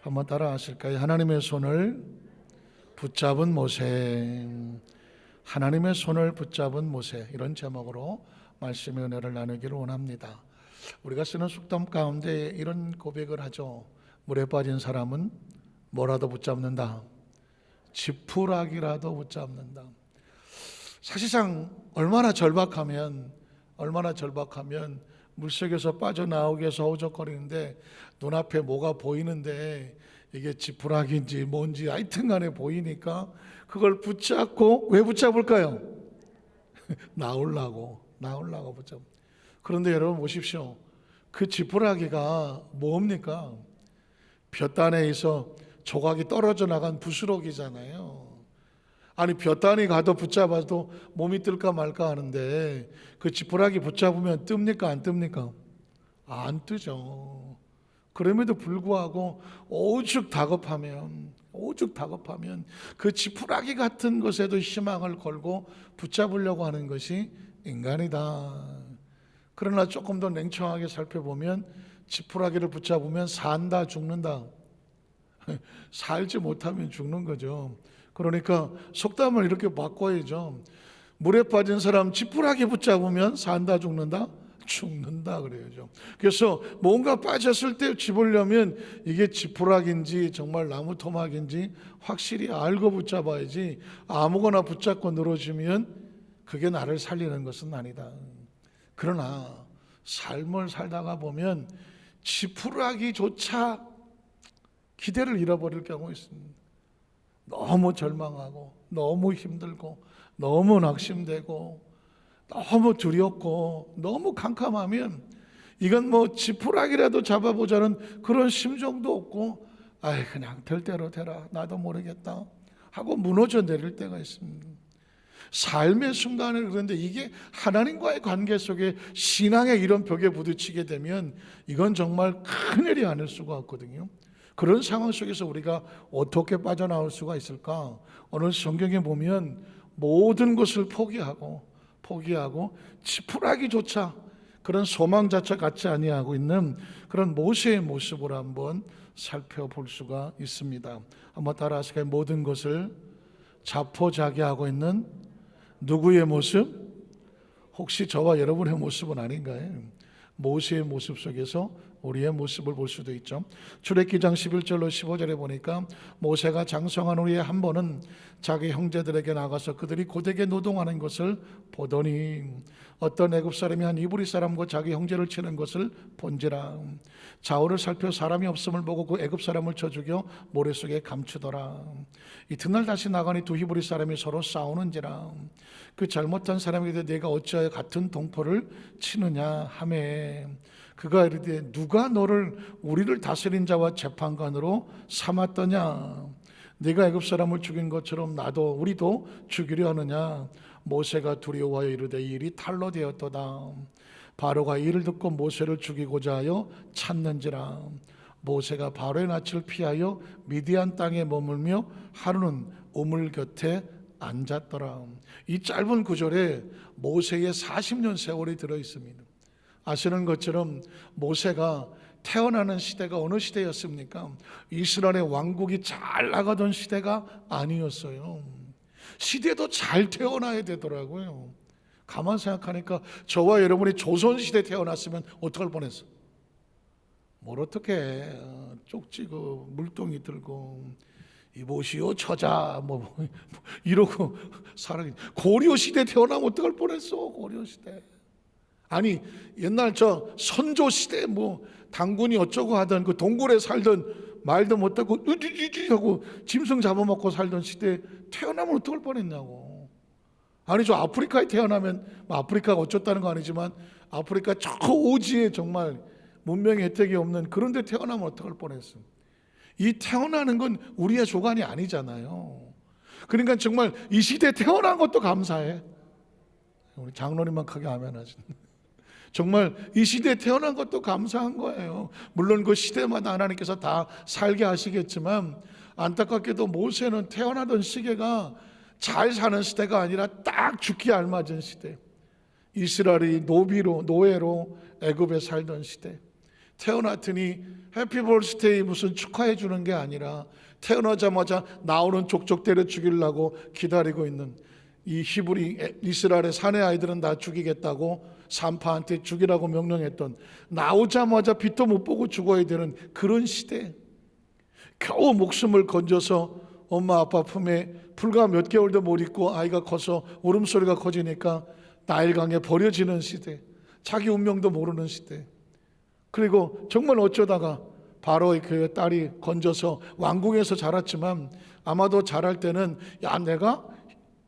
한번 따라 하실까요? 하나님의 손을 붙잡은 모세. 하나님의 손을 붙잡은 모세. 이런 제목으로 말씀의 은혜를 나누기를 원합니다. 우리가 쓰는 속담 가운데 이런 고백을 하죠. 물에 빠진 사람은 뭐라도 붙잡는다. 지푸라기라도 붙잡는다. 사실상 얼마나 절박하면 물속에서 빠져나오기 위해서 허우적거리는데 눈앞에 뭐가 보이는데 이게 지푸라기인지 뭔지 하여튼 간에 보이니까 그걸 붙잡고, 왜 붙잡을까요? 나오려고 붙잡. 그런데 여러분 보십시오. 그 지푸라기가 뭡니까? 볕단에서 조각이 떨어져 나간 부스러기잖아요. 아니 볕단이 가도 붙잡아도 몸이 뜰까 말까 하는데 그 지푸라기 붙잡으면 뜹니까 안 뜹니까? 안 뜨죠. 그럼에도 불구하고 오죽 다급하면 그 지푸라기 같은 것에도 희망을 걸고 붙잡으려고 하는 것이 인간이다. 그러나 조금 더 냉정하게 살펴보면 지푸라기를 붙잡으면 산다 죽는다. 살지 못하면 죽는 거죠. 그러니까 속담을 이렇게 바꿔야죠. 물에 빠진 사람 지푸라기 붙잡으면 산다 죽는다? 죽는다 그래야죠. 그래서 뭔가 빠졌을 때 집으려면 이게 지푸라기인지 정말 나무 토막인지 확실히 알고 붙잡아야지 아무거나 붙잡고 늘어지면 그게 나를 살리는 것은 아니다. 그러나 삶을 살다가 보면 지푸라기조차 기대를 잃어버릴 경우 있습니다. 너무 절망하고 너무 힘들고 너무 낙심되고 너무 두렵고 너무 캄캄하면 이건 뭐 지푸라기라도 잡아보자는 그런 심정도 없고 그냥 될 대로 되라 나도 모르겠다 하고 무너져 내릴 때가 있습니다. 삶의 순간을. 그런데 이게 하나님과의 관계 속에 신앙의 이런 벽에 부딪히게 되면 이건 정말 큰일이 아닐 수가 없거든요. 그런 상황 속에서 우리가 어떻게 빠져나올 수가 있을까? 오늘 성경에 보면 모든 것을 포기하고 지푸라기조차 그런 소망 자체 갖지 아니하고 있는 그런 모세의 모습을 한번 살펴볼 수가 있습니다. 한번 따라하실까요? 모든 것을 자포자기하고 있는 누구의 모습? 혹시 저와 여러분의 모습은 아닌가요? 모세의 모습 속에서 우리의 모습을 볼 수도 있죠. 출애기장 11절로 15절에 보니까 모세가 장성한 후에 한 번은 자기 형제들에게 나가서 그들이 고되게 노동하는 것을 보더니 어떤 애굽 사람이 한 이브리 사람과 자기 형제를 치는 것을 본지라. 좌우를 살펴 사람이 없음을 보고 그 애굽 사람을 쳐 죽여 모래 속에 감추더라. 이튿날 다시 나가니 두 히브리 사람이 서로 싸우는지라. 그 잘못한 사람에게 내가 어찌하여 같은 동포를 치느냐 하매 그가 이르되 누가 너를 우리를 다스린 자와 재판관으로 삼았더냐? 네가 애굽 사람을 죽인 것처럼 우리도 죽이려 하느냐? 모세가 두려워하여 이르되 이 일이 탈로 되었도다. 바로가 이를 듣고 모세를 죽이고자 하여 찾는지라. 모세가 바로의 낯을 피하여 미디안 땅에 머물며 하루는 우물 곁에 앉았더라. 이 짧은 구절에 모세의 40년 세월이 들어 있습니다. 아시는 것처럼 모세가 태어나는 시대가 어느 시대였습니까? 이스라엘의 왕국이 잘 나가던 시대가 아니었어요. 시대도 잘 태어나야 되더라고요. 가만 생각하니까 저와 여러분이 조선시대 태어났으면 어떡할 뻔했어? 뭘 어떻게 쪽지고 물동이 들고 이보시오 처자 이러고 살아. 고려시대 태어나면 어떡할 뻔했어? 고려시대. 아니 옛날 저 선조시대 당군이 어쩌고 하던 그 동굴에 살던 말도 못하고 으지지지 하고 짐승 잡아먹고 살던 시대에 태어나면 어떡할 뻔했냐고. 아니 저 아프리카에 태어나면 아프리카가 어쩌다는 거 아니지만 아프리카 저 오지에 정말 문명의 혜택이 없는 그런 데 태어나면 어떡할 뻔했어. 이 태어나는 건 우리의 조간이 아니잖아요. 그러니까 정말 이 시대에 태어난 것도 감사해. 우리 장로님만 크게 아멘 하시. 정말 이 시대에 태어난 것도 감사한 거예요. 물론 그 시대마다 하나님께서 다 살게 하시겠지만 안타깝게도 모세는 태어나던 시기가 잘 사는 시대가 아니라 딱 죽기 알맞은 시대. 이스라엘이 노예로 애굽에 살던 시대. 태어났더니 해피 벌스데이 무슨 축하해 주는 게 아니라 태어나자마자 나오는 족족 때려 죽이려고 기다리고 있는 이 히브리 이스라엘의 사내 아이들은 다 죽이겠다고 산파한테 죽이라고 명령했던, 나오자마자 빛도 못 보고 죽어야 되는 그런 시대, 겨우 목숨을 건져서 엄마 아빠 품에 불과 몇 개월도 못 있고 아이가 커서 울음소리가 커지니까 나일강에 버려지는 시대, 자기 운명도 모르는 시대. 그리고 정말 어쩌다가 바로의 그 딸이 건져서 왕궁에서 자랐지만 아마도 자랄 때는 야, 내가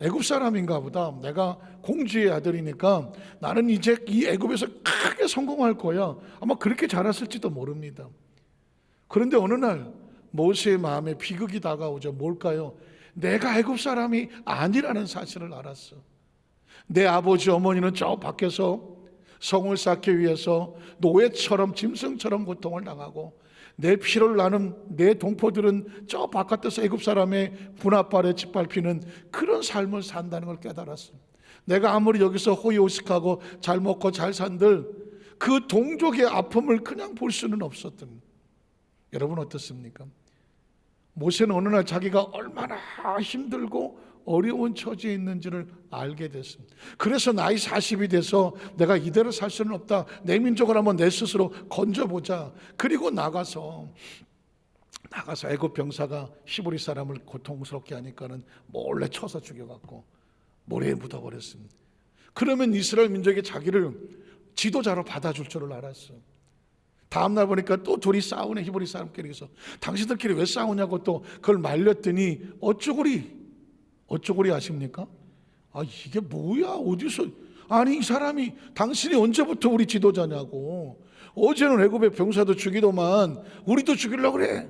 애굽 사람인가 보다, 내가 공주의 아들이니까 나는 이제 이 애굽에서 크게 성공할 거야, 아마 그렇게 자랐을지도 모릅니다. 그런데 어느 날 모세의 마음에 비극이 다가오죠. 뭘까요? 내가 애굽 사람이 아니라는 사실을 알았어. 내 아버지 어머니는 저 밖에서 성을 쌓기 위해서 노예처럼 짐승처럼 고통을 당하고, 내 피를 나는 내 동포들은 저 바깥에서 애굽 사람의 분합발에 짓밟히는 그런 삶을 산다는 걸 깨달았어. 내가 아무리 여기서 호의호식하고 잘 먹고 잘 산들 그 동족의 아픔을 그냥 볼 수는 없었던. 여러분 어떻습니까? 모세는 어느 날 자기가 얼마나 힘들고 어려운 처지에 있는지를 알게 됐습니다. 그래서 나이 40이 돼서 내가 이대로 살 수는 없다, 내 민족을 한번 내 스스로 건져보자. 그리고 나가서 애굽 병사가 히브리 사람을 고통스럽게 하니까는 몰래 쳐서 죽여갖고 모래에 묻어버렸습니다. 그러면 이스라엘 민족이 자기를 지도자로 받아줄 줄을 알았어. 다음날 보니까 또 둘이 싸우네, 히브리 사람끼리. 그래서 당신들끼리 왜 싸우냐고 또 그걸 말렸더니 어쩌구리 아십니까? 아, 이게 뭐야, 어디서, 아니 이 사람이 당신이 언제부터 우리 지도자냐고, 어제는 애굽의 병사도 죽이더만 우리도 죽이려고 그래.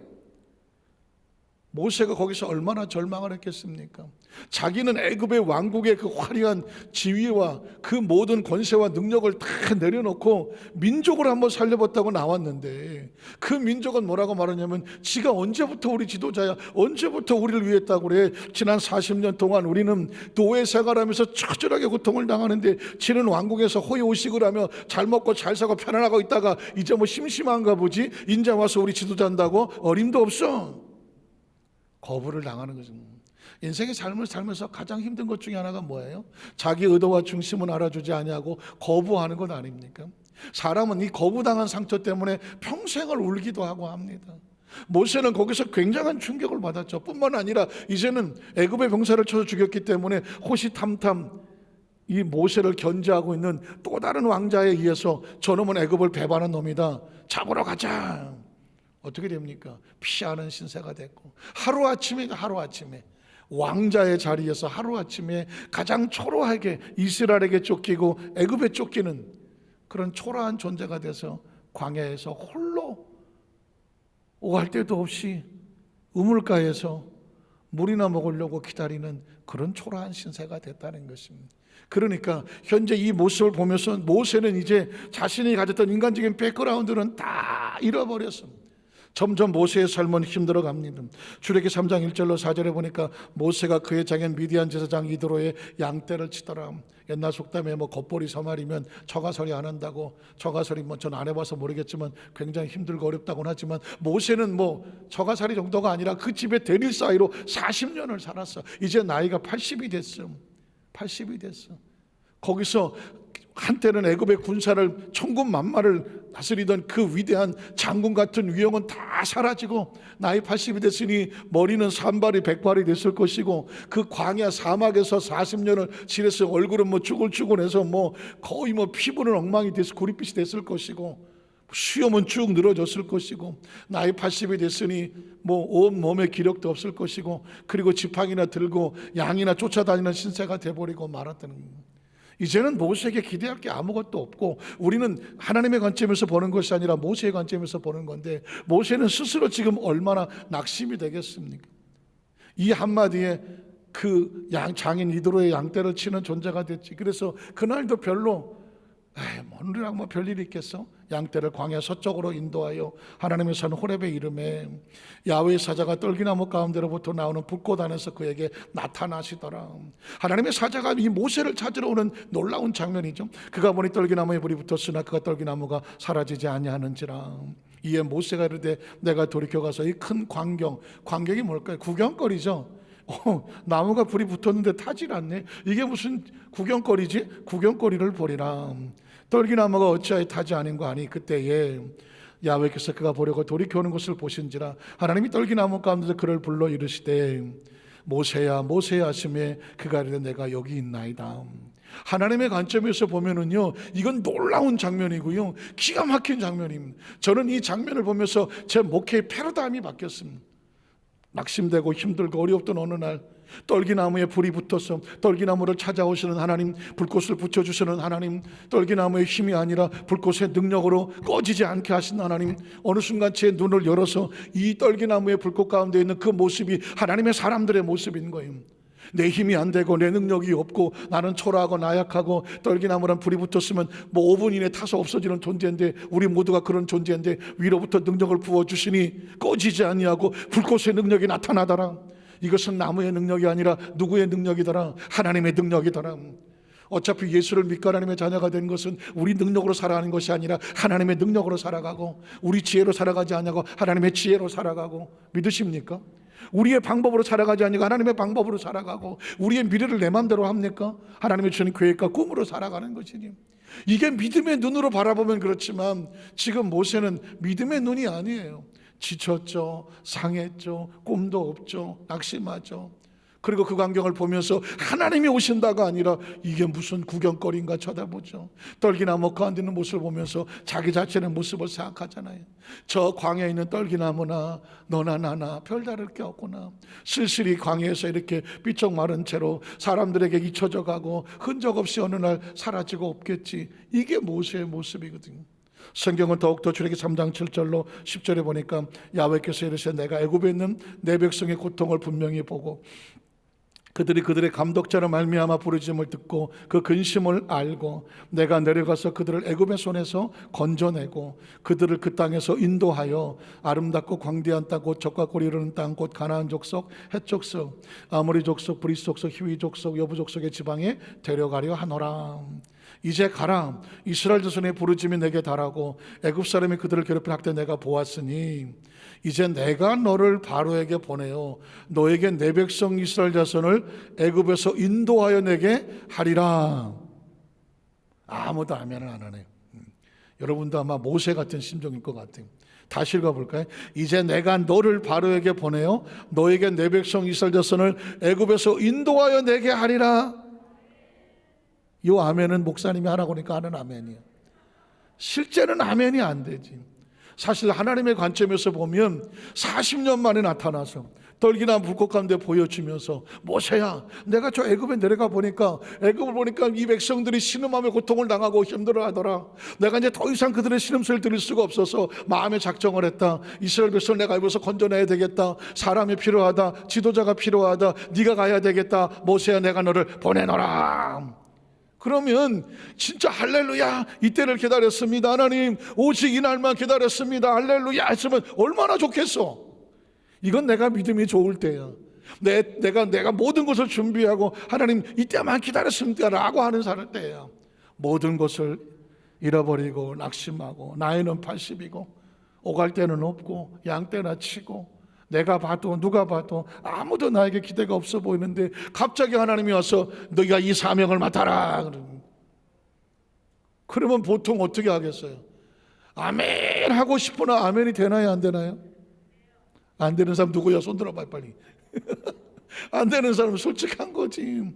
모세가 거기서 얼마나 절망을 했겠습니까? 자기는 애굽의 왕국의 그 화려한 지위와 그 모든 권세와 능력을 다 내려놓고 민족을 한번 살려봤다고 나왔는데, 그 민족은 뭐라고 말하냐면 지가 언제부터 우리 지도자야, 언제부터 우리를 위했다고 그래. 지난 40년 동안 우리는 노예 생활하면서 처절하게 고통을 당하는데 지는 왕국에서 호의호식을 하며 잘 먹고 잘 사고 편안하고 있다가 이제 뭐 심심한가 보지, 인제 와서 우리 지도자한다고? 어림도 없어. 거부를 당하는 거죠. 인생의 삶을 살면서 가장 힘든 것 중에 하나가 뭐예요? 자기 의도와 중심은 알아주지 아니하고 거부하는 것 아닙니까? 사람은 이 거부당한 상처 때문에 평생을 울기도 하고 합니다. 모세는 거기서 굉장한 충격을 받았죠. 뿐만 아니라 이제는 애굽의 병사를 쳐서 죽였기 때문에 호시탐탐 이 모세를 견제하고 있는 또 다른 왕자에 의해서 저놈은 애굽을 배반한 놈이다, 잡으러 가자. 어떻게 됩니까? 피하는 신세가 됐고, 하루아침에 왕자의 자리에서 하루아침에 가장 초라하게 이스라엘에게 쫓기고 애굽에 쫓기는 그런 초라한 존재가 돼서 광야에서 홀로 오갈 데도 없이 우물가에서 물이나 먹으려고 기다리는 그런 초라한 신세가 됐다는 것입니다. 그러니까 현재 이 모습을 보면서 모세는 이제 자신이 가졌던 인간적인 백그라운드는 다 잃어버렸습니다. 점점 모세의 삶은 힘들어갑니다. 출애기 3장 1절로 4절에 보니까 모세가 그의 장인 미디안 제사장 이드로의 양떼를 치더라. 옛날 속담에 뭐 겉보리 서말이면 처가설이 안 한다고, 처가설이 뭐 전 안 해봐서 모르겠지만 굉장히 힘들고 어렵다고는 하지만 모세는 뭐 처가살이 정도가 아니라 그 집에 대릴 사이로 40년을 살았어. 이제 나이가 80이 됐어. 80이 됐어. 거기서 한때는 애굽의 군사를 천군만마를 다스리던 그 위대한 장군 같은 위엄은 다 사라지고 나이 80이 됐으니 머리는 산발이 백발이 됐을 것이고, 그 광야 사막에서 40년을 지내서 얼굴은 뭐 쭈글쭈글해서 뭐 거의 뭐 피부는 엉망이 돼서 구릿빛이 됐을 것이고, 수염은 쭉 늘어졌을 것이고, 나이 80이 됐으니 뭐 온 몸에 기력도 없을 것이고, 그리고 지팡이나 들고 양이나 쫓아다니는 신세가 돼버리고 말았다는 겁니다. 이제는 모세에게 기대할 게 아무것도 없고, 우리는 하나님의 관점에서 보는 것이 아니라 모세의 관점에서 보는 건데, 모세는 스스로 지금 얼마나 낙심이 되겠습니까? 이 한마디에 그 장인 이드로의 양떼를 치는 존재가 됐지. 그래서 그날도 별로 오늘이랑 뭐 별일이 있겠어? 양떼를 광야 서쪽으로 인도하여 하나님의 산 호렙의 이름에 야훼의 사자가 떨기나무 가운데로부터 나오는 불꽃 안에서 그에게 나타나시더라. 하나님의 사자가 이 모세를 찾으러 오는 놀라운 장면이죠. 그가 보니 떨기나무에 불이 붙었으나 그가 떨기나무가 사라지지 아니하는지라. 이에 모세가 이르되 내가 돌이켜가서 이 큰 광경이 뭘까요? 구경거리죠. 나무가 불이 붙었는데 타질 않네. 이게 무슨 구경거리지? 구경거리를 보리라. 떨기나무가 어찌하여 타지 않은 거 아니? 그때에 야훼께서 그가 보려고 돌이켜오는 것을 보신지라. 하나님이 떨기나무 가운데서 그를 불러 이르시되 모세야 모세야 하시매 그가 이르되 내가 여기 있나이다. 하나님의 관점에서 보면은요, 이건 놀라운 장면이고요, 기가 막힌 장면입니다. 저는 이 장면을 보면서 제 목회의 패러다임이 바뀌었습니다. 낙심되고 힘들고 어려웠던 어느 날 떨기나무에 불이 붙어서 떨기나무를 찾아오시는 하나님, 불꽃을 붙여주시는 하나님, 떨기나무의 힘이 아니라 불꽃의 능력으로 꺼지지 않게 하신 하나님, 어느 순간 제 눈을 열어서 이 떨기나무의 불꽃 가운데 있는 그 모습이 하나님의 사람들의 모습인 거예요. 내 힘이 안 되고 내 능력이 없고 나는 초라하고 나약하고 떨기나무란 불이 붙었으면 뭐 5분 이내 타서 없어지는 존재인데, 우리 모두가 그런 존재인데 위로부터 능력을 부어주시니 꺼지지 아니하고 불꽃의 능력이 나타나더라. 이것은 나무의 능력이 아니라 누구의 능력이더라? 하나님의 능력이더라. 어차피 예수를 믿고 하나님의 자녀가 된 것은 우리 능력으로 살아가는 것이 아니라 하나님의 능력으로 살아가고, 우리 지혜로 살아가지 않냐고 하나님의 지혜로 살아가고, 믿으십니까? 우리의 방법으로 살아가지 않으니까 하나님의 방법으로 살아가고, 우리의 미래를 내 마음대로 합니까? 하나님의 주신 계획과 꿈으로 살아가는 것이니, 이게 믿음의 눈으로 바라보면 그렇지만 지금 모세는 믿음의 눈이 아니에요. 지쳤죠, 상했죠, 꿈도 없죠, 낙심하죠. 그리고 그 광경을 보면서 하나님이 오신다가 아니라 이게 무슨 구경거리인가 쳐다보죠. 떨기나무 가운데 있는 모습을 보면서 자기 자신의 모습을 생각하잖아요. 저 광야에 있는 떨기나무나 너나 나나 별다를 게 없구나. 쓸쓸히 광야에서 이렇게 삐쩍 마른 채로 사람들에게 잊혀져 가고 흔적 없이 어느 날 사라지고 없겠지. 이게 모세의 모습이거든요. 성경은 더욱더 출애기 3장 7절로 10절에 보니까 야훼께서 이르시되 내가 애굽에 있는 내 백성의 고통을 분명히 보고 그들이 그들의 감독자로 말미암아 부르짖음을 듣고 그 근심을 알고 내가 내려가서 그들을 애굽의 손에서 건져내고 그들을 그 땅에서 인도하여 아름답고 광대한 땅 곧 젖과 꿀이 흐르는 땅 곧 가나안 족속, 헷 족속, 아모리 족속, 브리스 족속, 히위 족속, 여부 족속의 지방에 데려가려 하노라. 이제 가라. 이스라엘 자손의 부르짖음이 내게 달하고 애굽 사람이 그들을 괴롭힌 학대 내가 보았으니 이제 내가 너를 바로에게 보내어 너에게 내 백성 이스라엘 자손을 애굽에서 인도하여 내게 하리라. 아무도 아멘을 안 하네요. 여러분도 아마 모세 같은 심정일 것 같아요. 다시 읽어볼까요? 이제 내가 너를 바로에게 보내어 너에게 내 백성 이스라엘 자손을 애굽에서 인도하여 내게 하리라. 이 아멘은 목사님이 하라고 하니까 하는 아멘이에요. 실제는 아멘이 안 되지. 사실 하나님의 관점에서 보면 40년 만에 나타나서 떨기나무 불꽃 가운데 보여주면서 모세야, 내가 저 애굽에 내려가 보니까 애굽을 보니까 이 백성들이 신음하며 고통을 당하고 힘들어하더라. 내가 이제 더 이상 그들의 신음소리를 들을 수가 없어서 마음에 작정을 했다. 이스라엘 백성을 내가 여기서 건져내야 되겠다. 사람이 필요하다. 지도자가 필요하다. 네가 가야 되겠다. 모세야, 내가 너를 보내노라. 그러면 진짜 할렐루야, 이때를 기다렸습니다. 하나님 오직 이 날만 기다렸습니다. 할렐루야 했으면 얼마나 좋겠어. 이건 내가 믿음이 좋을 때야. 내가 모든 것을 준비하고 하나님 이때만 기다렸습니다 라고 하는 사람 때야. 모든 것을 잃어버리고 낙심하고 나이는 80이고 오갈 데는 없고 양떼나 치고 내가 봐도 누가 봐도 아무도 나에게 기대가 없어 보이는데 갑자기 하나님이 와서 너희가 이 사명을 맡아라. 그러면 보통 어떻게 하겠어요? 아멘 하고 싶으나 아멘이 되나요, 안 되나요? 안 되는 사람 누구야? 손 들어봐요 빨리. 안 되는 사람은 솔직한 거지.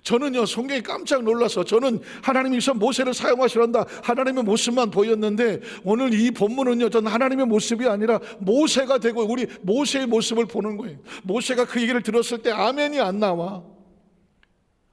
저는요, 성경에 깜짝 놀라서, 저는 하나님께서 모세를 사용하시란다 하나님의 모습만 보였는데 오늘 이 본문은요, 저는 하나님의 모습이 아니라 모세가 되고 우리 모세의 모습을 보는 거예요. 모세가 그 얘기를 들었을 때 아멘이 안 나와.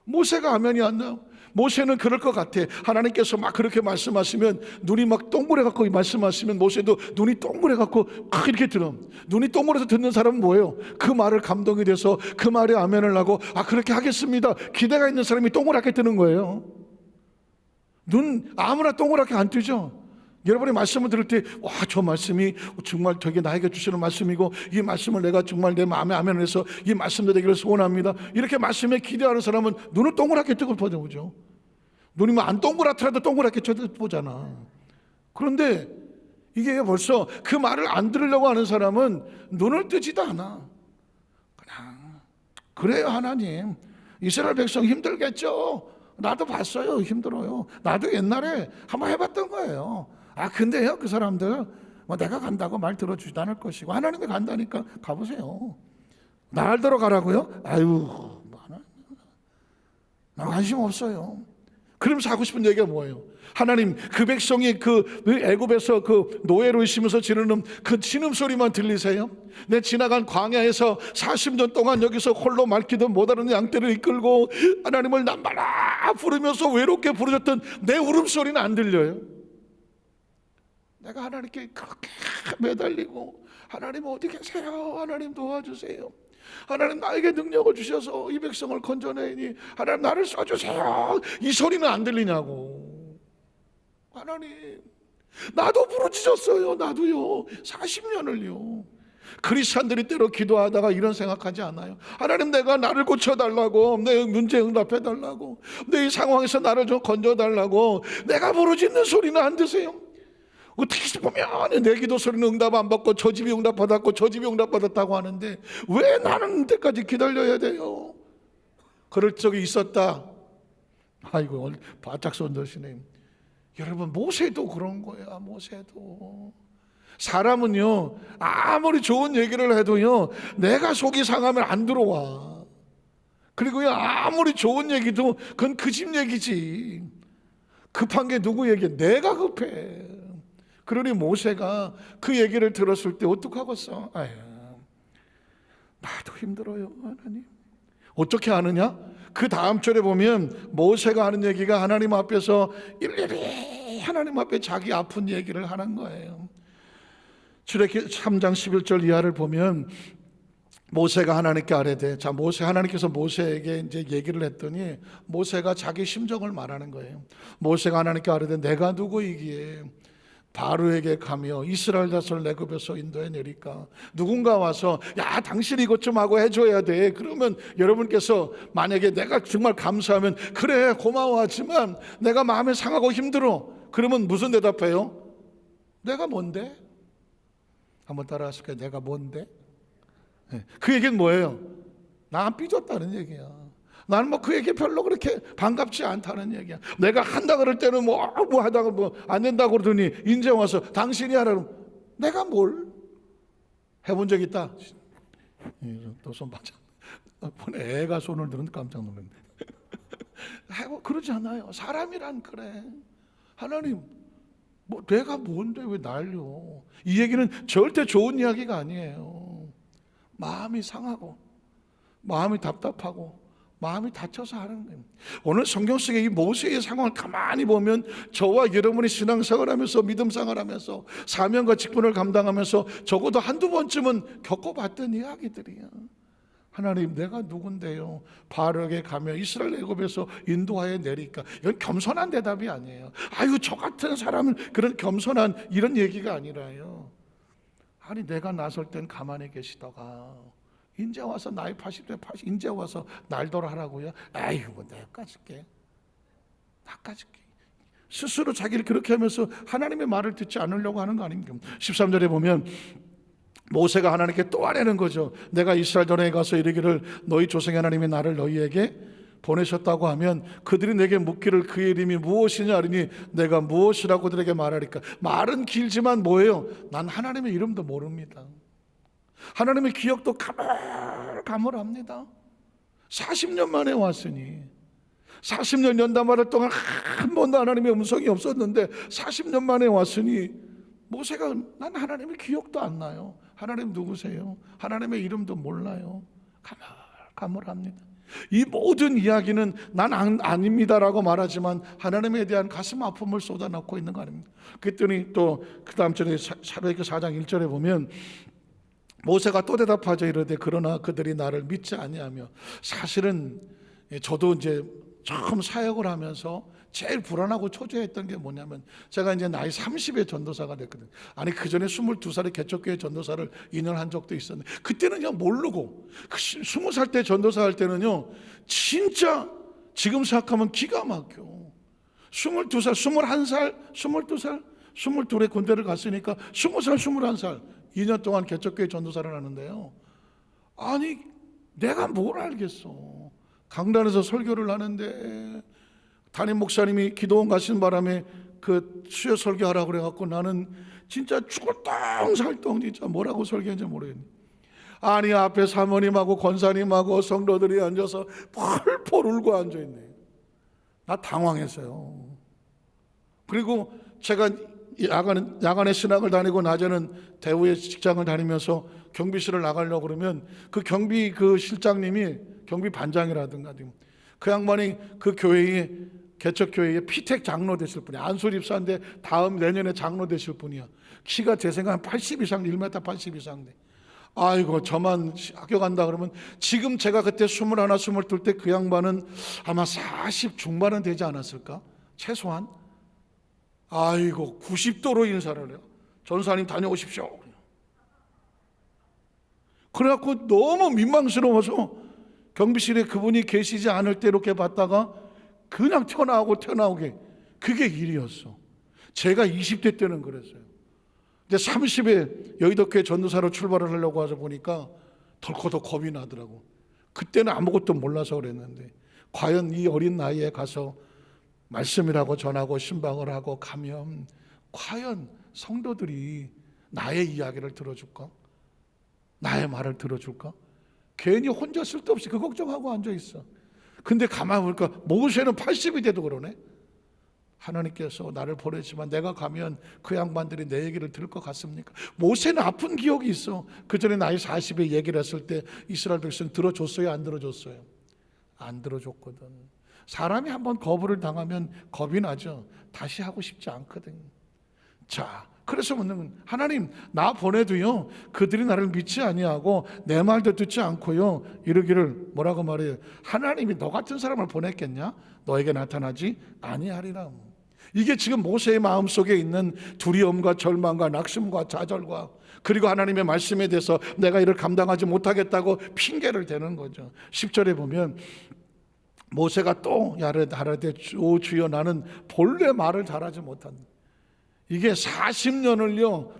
모세가 아멘이 안 나와. 모세는 그럴 것 같아. 하나님께서 막 그렇게 말씀하시면 눈이 막 동그래 갖고 말씀하시면 모세도 눈이 동그래 갖고 이렇게 들어. 눈이 동그래서 듣는 사람은 뭐예요? 그 말을 감동이 돼서 그 말에 아멘을 하고 그렇게 하겠습니다 기대가 있는 사람이 동그랗게 뜨는 거예요. 눈 아무나 동그랗게 안 뜨죠. 여러분의 말씀을 들을 때, 와, 저 말씀이 정말 되게 나에게 주시는 말씀이고, 이 말씀을 내가 정말 내 마음에 아멘해서 이 말씀도 되기를 소원합니다. 이렇게 말씀에 기대하는 사람은 눈을 동그랗게 뜨고 보죠. 눈이 뭐 안 동그랗더라도 동그랗게 쳐다보잖아. 그런데 이게 벌써 그 말을 안 들으려고 하는 사람은 눈을 뜨지도 않아. 그냥 그래요. 하나님, 이스라엘 백성 힘들겠죠. 나도 봤어요. 힘들어요. 나도 옛날에 한번 해봤던 거예요. 근데요, 그 사람들 뭐 내가 간다고 말 들어주지도 않을 것이고, 하나님이 간다니까 가보세요. 날더러 가라고요? 아유, 나 관심 없어요. 그러면서 하고 싶은 얘기가 뭐예요? 하나님, 그 백성이 그 애굽에서 그 노예로 있으면서 지르는 그 신음소리만 들리세요? 내 지나간 광야에서 40년 동안 여기서 홀로 말기도 못하는 양떼를 이끌고 하나님을 남바라 부르면서 외롭게 부르셨던 내 울음소리는 안 들려요? 내가 하나님께 그렇게 매달리고, 하나님 어디 계세요? 하나님 도와주세요. 하나님 나에게 능력을 주셔서 이 백성을 건져내니 하나님 나를 써주세요. 이 소리는 안 들리냐고. 하나님, 나도 부르짖었어요. 나도요. 40년을요. 크리스찬들이 때로 기도하다가 이런 생각하지 않아요? 하나님, 내가 나를 고쳐달라고, 내 문제 응답해달라고, 내 이 상황에서 나를 좀 건져달라고. 내가 부르짖는 소리는 안 드세요? 어떻게 보면 내 기도 소리는 응답 안 받고 저 집이 응답 받았고 저 집이 응답 받았다고 하는데 왜 나는 때까지 기다려야 돼요? 그럴 적이 있었다. 아이고, 바짝 손드시네. 여러분, 모세도 그런 거야. 모세도. 사람은요, 아무리 좋은 얘기를 해도요, 내가 속이 상하면 안 들어와. 그리고요, 아무리 좋은 얘기도 그건 그 집 얘기지. 급한 게 누구 얘기야? 내가 급해. 그러니 모세가 그 얘기를 들었을 때 어떡하겠어? 아유, 나도 힘들어요, 하나님. 어떻게 하느냐? 그 다음 절에 보면 모세가 하는 얘기가 하나님 앞에서 일일이 하나님 앞에 자기 아픈 얘기를 하는 거예요. 출애굽기 3장 11절 이하를 보면 모세가 하나님께 아뢰되, 자, 하나님께서 모세에게 이제 얘기를 했더니 모세가 자기 심정을 말하는 거예요. 모세가 하나님께 아뢰되, 내가 누구이기에 바로에게 가며 이스라엘 자손을 애굽에서 인도해 내릴까? 누군가 와서 야, 당신이 이것 좀 하고 해줘야 돼. 그러면 여러분께서 만약에 내가 정말 감사하면 그래, 고마워하지만 내가 마음이 상하고 힘들어. 그러면 무슨 대답해요? 내가 뭔데? 한번 따라하실까요? 내가 뭔데? 그 얘기는 뭐예요? 나 안 삐졌다는 얘기야. 나는 뭐 그 얘기 별로 그렇게 반갑지 않다는 얘기야. 내가 한다 그럴 때는 뭐 하다가 뭐 안 된다고 그러더니 이제 와서 당신이 하라고. 내가 뭘 해본 적 있다? 또 손 맞아. 애가 손을 들은 깜짝 놀랐네. 그러지 않아요. 사람이란 그래. 하나님, 뭐 내가 뭔데 왜 날려? 이 얘기는 절대 좋은 이야기가 아니에요. 마음이 상하고 마음이 답답하고 마음이 다쳐서 하는 거예요. 오늘 성경 속의 이 모세의 상황을 가만히 보면 저와 여러분이 신앙생활 하면서 믿음생활 하면서 사명과 직분을 감당하면서 적어도 한두 번쯤은 겪어봤던 이야기들이야. 하나님, 내가 누군데요? 바로에게 가며 이스라엘 애굽에서 인도하여 내릴까? 이건 겸손한 대답이 아니에요. 아유, 저 같은 사람은 그런 겸손한 이런 얘기가 아니라요. 아니, 내가 나설 땐 가만히 계시다가 인제 와서 나이 80대 80 인제 와서 날더러 하라고요? 아이고, 뭐 내가 줄게. 스스로 자기를 그렇게 하면서 하나님의 말을 듣지 않으려고 하는 거 아닙니까? 13절에 보면 모세가 하나님께 또 아뢰는 거죠. 내가 이스라엘 전에 가서 이르기를 너희 조상의 하나님이 나를 너희에게 보내셨다고 하면 그들이 내게 묻기를 그의 이름이 무엇이냐 하리니 내가 무엇이라고 그들에게 말하리까? 말은 길지만 뭐예요? 난 하나님의 이름도 모릅니다. 하나님의 기억도 가물가물합니다. 40년 만에 왔으니 40년 연단말할 동안 한 번도 하나님의 음성이 없었는데 40년 만에 왔으니 모세가 난 하나님의 기억도 안 나요. 하나님 누구세요? 하나님의 이름도 몰라요. 가물가물합니다. 이 모든 이야기는 난 아닙니다라고 말하지만 하나님에 대한 가슴 아픔을 쏟아넣고 있는 거 아닙니까? 그랬더니 또 그 다음 절에 사도행전 4장 1절에 보면 모세가 또 대답하자 이르되 그러나 그들이 나를 믿지 아니하며. 사실은 저도 이제 처음 사역을 하면서 제일 불안하고 초조했던 게 뭐냐면, 제가 이제 나이 30에 전도사가 됐거든요. 아니 그 전에 22살에 개척교회 전도사를 2년 한 적도 있었는데, 그때는 그냥 모르고 20살 때 전도사 할 때는요 진짜 지금 생각하면 기가 막혀. 22살, 21살, 22살, 22에 군대를 갔으니까 20살, 21살 2년 동안 개척교회 전도사를 하는데요, 아니 내가 뭘 알겠어. 강단에서 설교를 하는데 담임 목사님이 기도원 가시는 바람에 그 수요 설교하라고 그래갖고 나는 진짜 죽을똥살똥 진짜 뭐라고 설교했는지 모르겠네. 아니 앞에 사모님하고 권사님하고 성도들이 앉아서 펄펄 울고 앉아있네. 나 당황했어요. 그리고 제가 야간에 신학을 다니고 낮에는 대우의 직장을 다니면서 경비실을 나가려고 그러면 그 경비 그 실장님이 경비 반장이라든가 그 양반이 그 교회에 개척교회의 피택 장로 되실 분이야. 안술 입사인데 다음 내년에 장로 되실 분이야. 키가 제 생각엔 80 이상, 1m 80 이상 돼. 아이고 저만 학교 간다 그러면, 지금 제가 그때 21, 22 때 그 양반은 아마 40 중반은 되지 않았을까? 최소한. 아이고 90도로 인사를 해요. 전사님 다녀오십시오. 그래갖고 너무 민망스러워서 경비실에 그분이 계시지 않을 때 이렇게 봤다가 그냥 튀어나오게, 그게 일이었어. 제가 20대 때는 그랬어요. 근데 30에 여의도교회 전도사로 출발을 하려고 하자 보니까 덜커덕 겁이 나더라고. 그때는 아무것도 몰라서 그랬는데, 과연 이 어린 나이에 가서 말씀이라고 전하고 신방을 하고 가면 과연 성도들이 나의 이야기를 들어줄까? 나의 말을 들어줄까? 괜히 혼자 쓸데없이 그 걱정하고 앉아있어. 근데 가만히 보니까 모세는 80이 돼도 그러네. 하나님께서 나를 보내지만 내가 가면 그 양반들이 내 얘기를 들을 것 같습니까? 모세는 아픈 기억이 있어. 그 전에 나이 40에 얘기를 했을 때 이스라엘 백성 들어줬어요? 안 들어줬어요? 안 들어줬거든. 사람이 한번 거부를 당하면 겁이 나죠. 다시 하고 싶지 않거든. 자, 그래서 묻는, 하나님 나 보내도요 그들이 나를 믿지 아니하고 내 말도 듣지 않고요 이러기를 뭐라고 말해요? 하나님이 너 같은 사람을 보냈겠냐? 너에게 나타나지 아니하리라. 이게 지금 모세의 마음속에 있는 두려움과 절망과 낙심과 좌절과, 그리고 하나님의 말씀에 대해서 내가 이를 감당하지 못하겠다고 핑계를 대는 거죠. 10절에 보면 모세가 또 야르되 오 주여 나는 본래 말을 잘하지 못한다. 이게 40년을요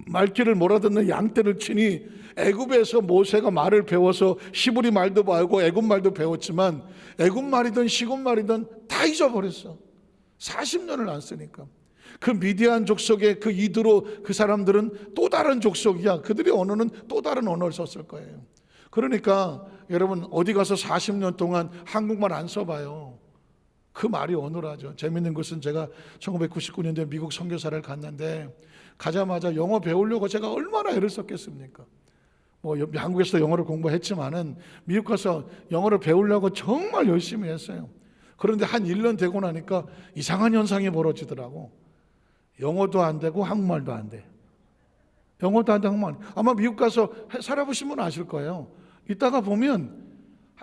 말귀를 몰아듣는 양떼를 치니, 애굽에서 모세가 말을 배워서 히브리 말도 배우고 애굽 말도 배웠지만 애굽 말이든 시굽 말이든 다 잊어버렸어. 40년을 안 쓰니까. 그 미디안 족속의 그 이드로 그 사람들은 또 다른 족속이야. 그들의 언어는 또 다른 언어를 썼을 거예요. 그러니까 여러분 어디 가서 40년 동안 한국말 안 써봐요. 그 말이 어눌하죠. 재밌는 것은 제가 1999년도에 미국 선교사를 갔는데 가자마자 영어 배우려고 제가 얼마나 애를 썼겠습니까? 뭐 한국에서 영어를 공부했지만은 미국 가서 영어를 배우려고 정말 열심히 했어요. 그런데 한 1년 되고 나니까 이상한 현상이 벌어지더라고. 영어도 안 되고 한국말도 안 돼. 영어도 안 되고 한국말. 아마 미국 가서 살아보신 분은 아실 거예요. 이따가 보면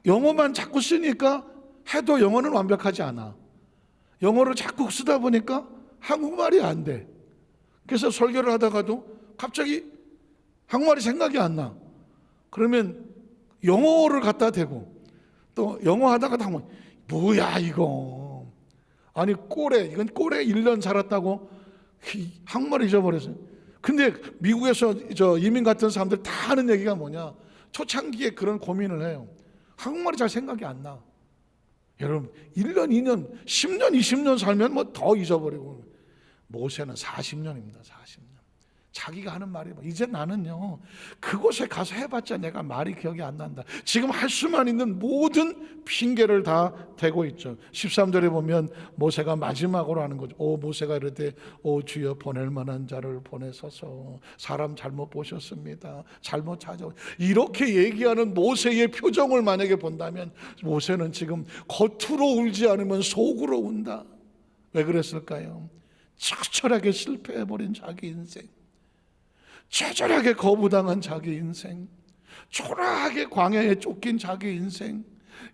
영어만 자꾸 쓰니까 해도 영어는 완벽하지 않아. 영어를 자꾸 쓰다 보니까 한국말이 안 돼. 그래서 설교를 하다가도 갑자기 한국말이 생각이 안 나. 그러면 영어를 갖다 대고 또 영어 하다가도 한국말, 뭐야 이거. 아니 이건 꼴에 1년 살았다고 한국말 잊어버렸어요. 근데 미국에서 이민 갔던 사람들 다 하는 얘기가 뭐냐, 초창기에 그런 고민을 해요. 한국말이 잘 생각이 안 나. 여러분 1년, 2년, 10년, 20년 살면 뭐 더 잊어버리고. 모세는 40년입니다. 40년. 자기가 하는 말이 이제 나는요 그곳에 가서 해봤자 내가 말이 기억이 안 난다. 지금 할 수만 있는 모든 핑계를 다 대고 있죠. 13절에 보면 모세가 마지막으로 하는 거죠. 오 모세가 이르되 오 주여 보낼 만한 자를 보내소서. 사람 잘못 보셨습니다. 잘못 찾아오. 이렇게 얘기하는 모세의 표정을 만약에 본다면 모세는 지금 겉으로 울지 않으면 속으로 운다. 왜 그랬을까요? 처절하게 실패해버린 자기 인생, 처절하게 거부당한 자기 인생, 초라하게 광야에 쫓긴 자기 인생,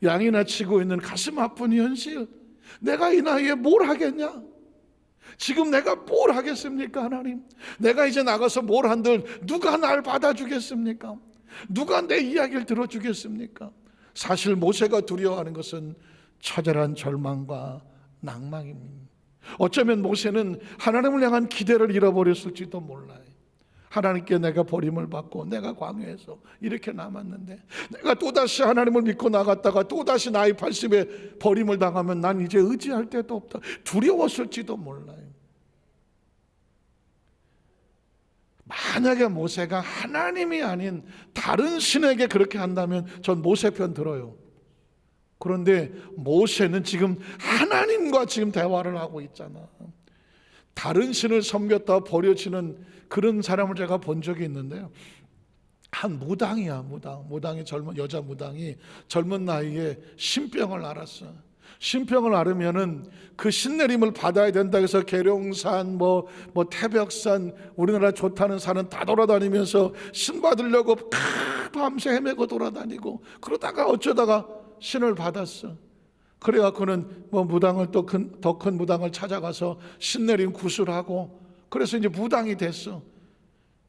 양이나 치고 있는 가슴 아픈 현실, 내가 이 나이에 뭘 하겠냐? 지금 내가 뭘 하겠습니까, 하나님? 내가 이제 나가서 뭘 한들 누가 날 받아주겠습니까? 누가 내 이야기를 들어주겠습니까? 사실 모세가 두려워하는 것은 처절한 절망과 낭망입니다. 어쩌면 모세는 하나님을 향한 기대를 잃어버렸을지도 몰라요. 하나님께 내가 버림을 받고 내가 광야에서 이렇게 남았는데, 내가 또다시 하나님을 믿고 나갔다가 또다시 나이 80에 버림을 당하면 난 이제 의지할 데도 없다. 두려웠을지도 몰라요. 만약에 모세가 하나님이 아닌 다른 신에게 그렇게 한다면 전 모세 편 들어요. 그런데 모세는 지금 하나님과 지금 대화를 하고 있잖아. 다른 신을 섬겼다 버려지는 그런 사람을 제가 본 적이 있는데요. 한 무당이야, 무당이 여자 무당이 젊은 나이에 신병을 앓았어. 신병을 앓으면은 그 신내림을 받아야 된다 해서 계룡산, 태벽산, 우리나라 좋다는 산은 다 돌아다니면서 신 받으려고 밤새 헤매고 돌아다니고, 그러다가 어쩌다가 신을 받았어. 그래갖고는 무당을 더 큰 무당을 찾아가서 신내림 구술하고, 그래서 이제 무당이 됐어.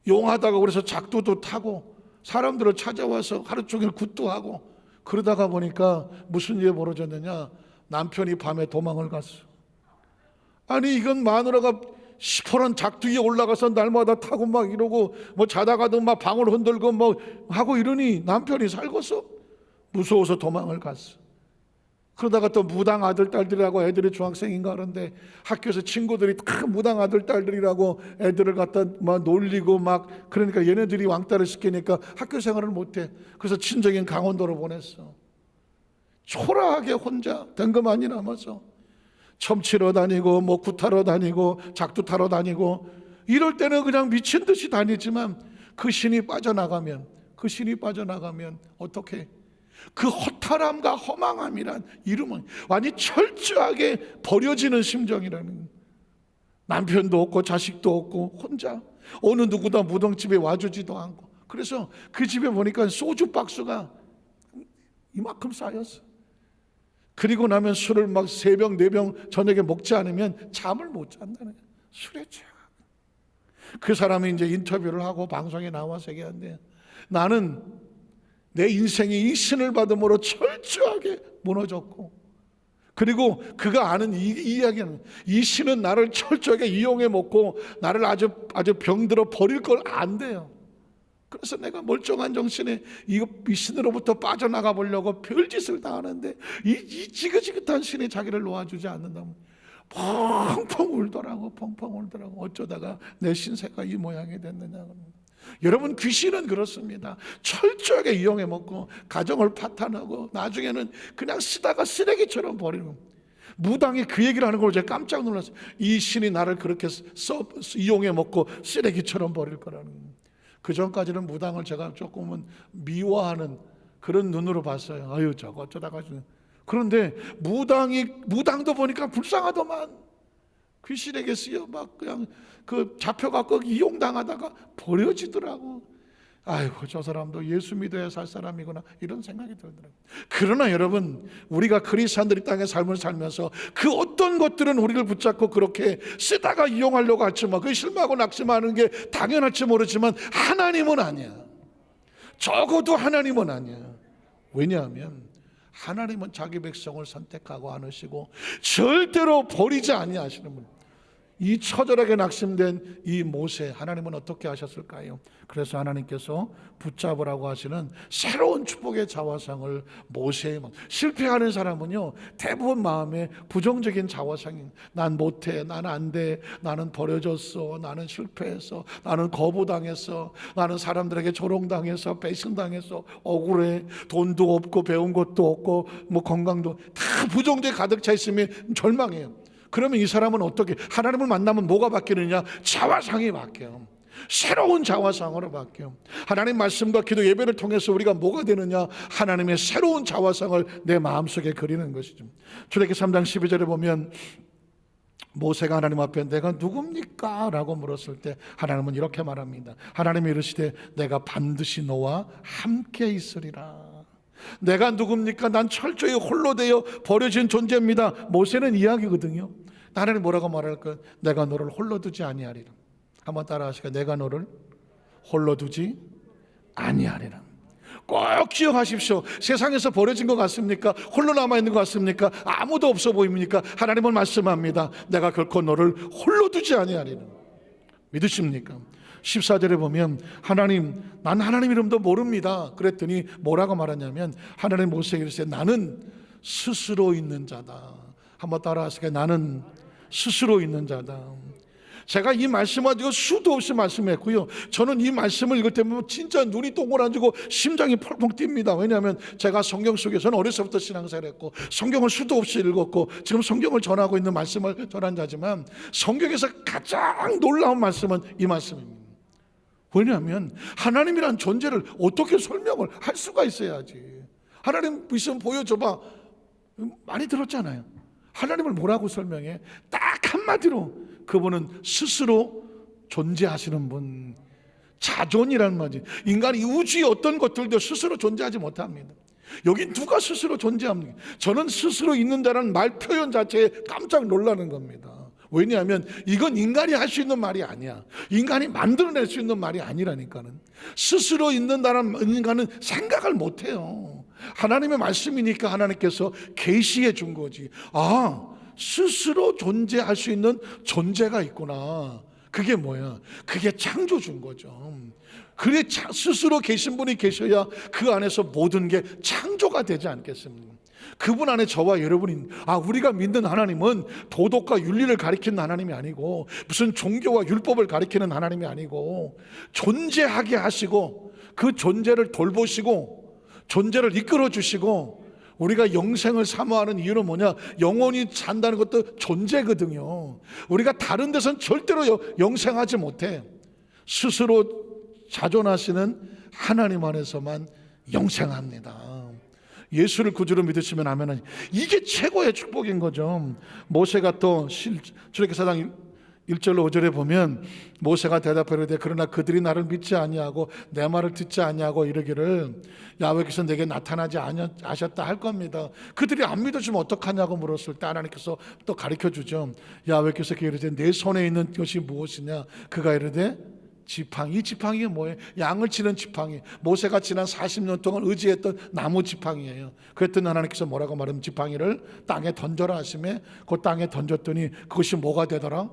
용하다가 그래서 작두도 타고 사람들을 찾아와서 하루 종일 굿도 하고, 그러다가 보니까 무슨 일이 벌어졌느냐? 남편이 밤에 도망을 갔어. 아니, 이건 마누라가 시퍼런 작두 위에 올라가서 날마다 타고 막 이러고 자다가도 막 방울 흔들고 하고 이러니 남편이 살겠어? 무서워서 도망을 갔어. 그러다가 또 무당 아들 딸들이라고, 애들이 중학생인가 그런데 학교에서 친구들이 다 무당 아들 딸들이라고 애들을 갖다 막 놀리고 막, 그러니까 얘네들이 왕따를 시키니까 학교 생활을 못해. 그래서 친정인 강원도로 보냈어. 초라하게 혼자 댕거만이 남아서 첨치러 다니고 굿하러 다니고 작두 타러 다니고, 이럴 때는 그냥 미친 듯이 다니지만 그 신이 빠져나가면 어떻게? 그 허탈함과 허망함이란 이름은 완전히 철저하게 버려지는 심정이라는. 남편도 없고 자식도 없고 혼자, 어느 누구도 무덤집에 와주지도 않고. 그래서 그 집에 보니까 소주 박스가 이만큼 쌓였어. 그리고 나면 술을 막 3병 4병 저녁에 먹지 않으면 잠을 못 잔다는 거야. 술에 취해. 그 사람이 이제 인터뷰를 하고 방송에 나와서 얘기하는데, 나는 내 인생이 이 신을 받음으로 철저하게 무너졌고, 그리고 그가 아는 이 이야기는 이 신은 나를 철저하게 이용해 먹고 나를 아주 병들어 버릴 걸 안돼요. 그래서 내가 멀쩡한 정신에 이 신으로부터 빠져나가 보려고 별짓을 다 하는데 이 지긋지긋한 신이 자기를 놓아주지 않는다면 펑펑 울더라고. 어쩌다가 내 신세가 이 모양이 됐느냐. 여러분, 귀신은 그렇습니다. 철저하게 이용해 먹고 가정을 파탄하고 나중에는 그냥 쓰다가 쓰레기처럼 버리는 겁니다. 무당이 그 얘기를 하는 걸 제가 깜짝 놀랐어요. 이 신이 나를 그렇게 이용해 먹고 쓰레기처럼 버릴 거라는 겁니다. 그 전까지는 무당을 제가 조금은 미워하는 그런 눈으로 봤어요. 아유, 저거 어쩌다가. 그런데 무당도 보니까 불쌍하더만. 귀신에게 쓰여 막 그냥 잡혀갖고 이용당하다가 버려지더라고. 아이고, 저 사람도 예수 믿어야 살 사람이구나, 이런 생각이 들더라고요. 그러나 여러분, 우리가 그리스도인들이 땅의 삶을 살면서 그 어떤 것들은 우리를 붙잡고 그렇게 쓰다가 이용하려고 하지만 그게 실망하고 낙심하는 게 당연할지 모르지만 하나님은 아니야. 적어도 하나님은 아니야. 왜냐하면 하나님은 자기 백성을 선택하고 안으시고 절대로 버리지 아니하시는 분. 이 처절하게 낙심된 이 모세, 하나님은 어떻게 하셨을까요? 그래서 하나님께서 붙잡으라고 하시는 새로운 축복의 자화상을 모세에, 실패하는 사람은요 대부분 마음에 부정적인 자화상이, 난 못해, 난 안 돼, 나는 버려졌어, 나는 실패했어, 나는 거부당했어, 나는 사람들에게 조롱당해서 배신당해서 억울해, 돈도 없고 배운 것도 없고 건강도 다 부정적이 가득 차 있으면 절망해요. 그러면 이 사람은 어떻게, 하나님을 만나면 뭐가 바뀌느냐? 자화상이 바뀌어요. 새로운 자화상으로 바뀌어요. 하나님 말씀과 기도 예배를 통해서 우리가 뭐가 되느냐? 하나님의 새로운 자화상을 내 마음속에 그리는 것이죠. 출애굽기 3장 12절에 보면 모세가 하나님 앞에 내가 누굽니까? 라고 물었을 때 하나님은 이렇게 말합니다. 하나님이 이르시되 내가 반드시 너와 함께 있으리라. 내가 누굽니까? 난 철저히 홀로 되어 버려진 존재입니다. 모세는 이야기거든요. 하나님 뭐라고 말할까요? 내가 너를 홀로 두지 아니하리라. 한번 따라 하시까? 내가 너를 홀로 두지 아니하리라. 꼭 기억하십시오. 세상에서 버려진 것 같습니까? 홀로 남아있는 것 같습니까? 아무도 없어 보입니까? 하나님은 말씀합니다. 내가 결코 너를 홀로 두지 아니하리라. 믿으십니까? 14절에 보면 하나님, 난 하나님 이름도 모릅니다. 그랬더니 뭐라고 말하냐면 하나님 모세에게 이르시되 나는 스스로 있는 자다. 한번 따라 하시게. 나는 스스로 있는 자다. 제가 이 말씀을 가지고 수도 없이 말씀했고요. 저는 이 말씀을 읽을 때 보면 진짜 눈이 동그라지고 심장이 펄펄 뜁니다. 왜냐하면 제가 성경 속에서는 어려서부터 신앙생활을 했고 성경을 수도 없이 읽었고 지금 성경을 전하고 있는 말씀을 전한 자지만 성경에서 가장 놀라운 말씀은 이 말씀입니다. 왜냐하면 하나님이란 존재를 어떻게 설명을 할 수가 있어야지. 하나님 있으면 보여줘봐. 많이 들었잖아요. 하나님을 뭐라고 설명해? 딱 한마디로 그분은 스스로 존재하시는 분. 자존이라는 말이지. 인간이 우주의 어떤 것들도 스스로 존재하지 못합니다. 여기 누가 스스로 존재합니까? 저는 스스로 있는다는 말 표현 자체에 깜짝 놀라는 겁니다. 왜냐하면 이건 인간이 할 수 있는 말이 아니야. 인간이 만들어낼 수 있는 말이 아니라니까는. 스스로 있는다는 인간은 생각을 못해요. 하나님의 말씀이니까 하나님께서 계시해 준 거지. 아, 스스로 존재할 수 있는 존재가 있구나. 그게 뭐야? 그게 창조 준 거죠. 그래, 스스로 계신 분이 계셔야 그 안에서 모든 게 창조가 되지 않겠습니까? 그분 안에 저와 여러분이, 우리가 믿는 하나님은 도덕과 윤리를 가리키는 하나님이 아니고 무슨 종교와 율법을 가리키는 하나님이 아니고 존재하게 하시고 그 존재를 돌보시고 존재를 이끌어 주시고, 우리가 영생을 사모하는 이유는 뭐냐? 영원히 산다는 것도 존재거든요. 우리가 다른 데선 절대로 영생하지 못해. 스스로 자존하시는 하나님 안에서만 영생합니다. 예수를 구주로 믿으시면 아멘. 이게 최고의 축복인 거죠. 모세가 또 출애굽기 4장 1절로 5절에 보면 모세가 대답하되 그러나 그들이 나를 믿지 아니하고 내 말을 듣지 아니하고 이르기를 야훼께서 내게 나타나지 아니하셨다 할 겁니다. 그들이 안 믿어주면 어떡하냐고 물었을 때 하나님께서 또 가르쳐주죠. 야훼께서 이르되 내 손에 있는 것이 무엇이냐? 그가 이르되 지팡이. 이 지팡이가 뭐예요? 양을 치는 지팡이. 모세가 지난 40년 동안 의지했던 나무 지팡이예요. 그랬더니 하나님께서 뭐라고 말하면 지팡이를 땅에 던져라 하시매 그 땅에 던졌더니 그것이 뭐가 되더라?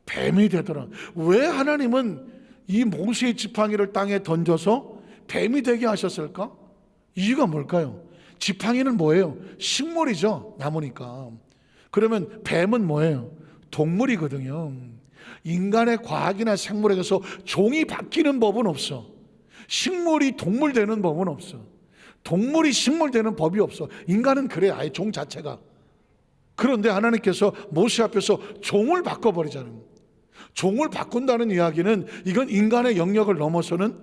뱀이 되더라. 왜 하나님은 이 모세의 지팡이를 땅에 던져서 뱀이 되게 하셨을까? 이유가 뭘까요? 지팡이는 뭐예요? 식물이죠. 나무니까. 그러면 뱀은 뭐예요? 동물이거든요. 인간의 과학이나 생물에게서 종이 바뀌는 법은 없어. 식물이 동물 되는 법은 없어. 동물이 식물 되는 법이 없어. 인간은 그래, 아예 종 자체가. 그런데 하나님께서 모세 앞에서 종을 바꿔버리잖아요. 종을 바꾼다는 이야기는 이건 인간의 영역을 넘어서는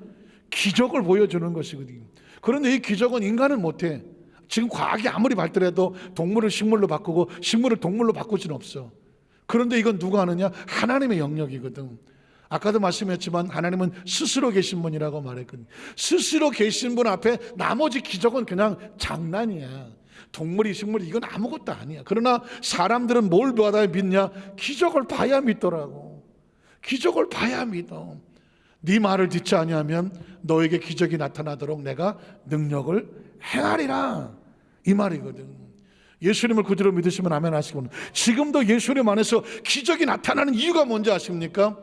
기적을 보여주는 것이거든요. 그런데 이 기적은 인간은 못해. 지금 과학이 아무리 발달해도 동물을 식물로 바꾸고 식물을 동물로 바꿀 수는 없어. 그런데 이건 누가 하느냐? 하나님의 영역이거든. 아까도 말씀했지만 하나님은 스스로 계신 분이라고 말했거든요. 스스로 계신 분 앞에 나머지 기적은 그냥 장난이야. 동물이 식물이 이건 아무것도 아니야. 그러나 사람들은 뭘 받아야 믿냐? 기적을 봐야 믿더라고. 기적을 봐야 믿어. 네 말을 듣지 아니하면 너에게 기적이 나타나도록 내가 능력을 행하리라, 이 말이거든. 예수님을 구주로 믿으시면 아멘 하시고, 지금도 예수님 안에서 기적이 나타나는 이유가 뭔지 아십니까?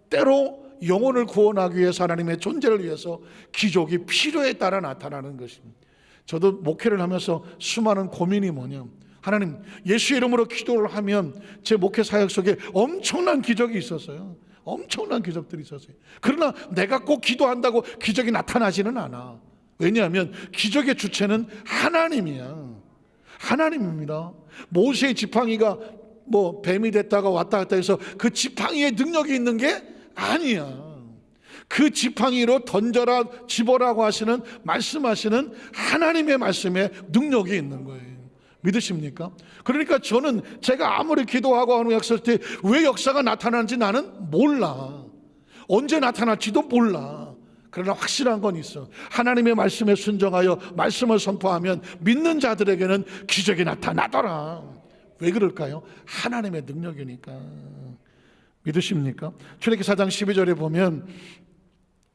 때로 영혼을 구원하기 위해서, 하나님의 존재를 위해서 기적이 필요에 따라 나타나는 것입니다. 저도 목회를 하면서 수많은 고민이 뭐냐, 하나님, 예수 이름으로 기도를 하면 제 목회 사역 속에 엄청난 기적이 있었어요. 엄청난 기적들이 있었어요. 그러나 내가 꼭 기도한다고 기적이 나타나지는 않아. 왜냐하면 기적의 주체는 하나님이야. 하나님입니다. 모세의 지팡이가 뭐 뱀이 됐다가 왔다 갔다 해서 그 지팡이에 능력이 있는 게 아니야. 그 지팡이로 던져라 집어라고 하시는, 말씀하시는 하나님의 말씀에 능력이 있는 거예요. 믿으십니까? 그러니까 저는 제가 아무리 기도하고 하는 역사할 때 왜 역사가 나타나는지 나는 몰라. 언제 나타날지도 몰라. 그러나 확실한 건 있어. 하나님의 말씀에 순종하여 말씀을 선포하면 믿는 자들에게는 기적이 나타나더라. 왜 그럴까요? 하나님의 능력이니까. 믿으십니까? 출애굽기 4장 12절에 보면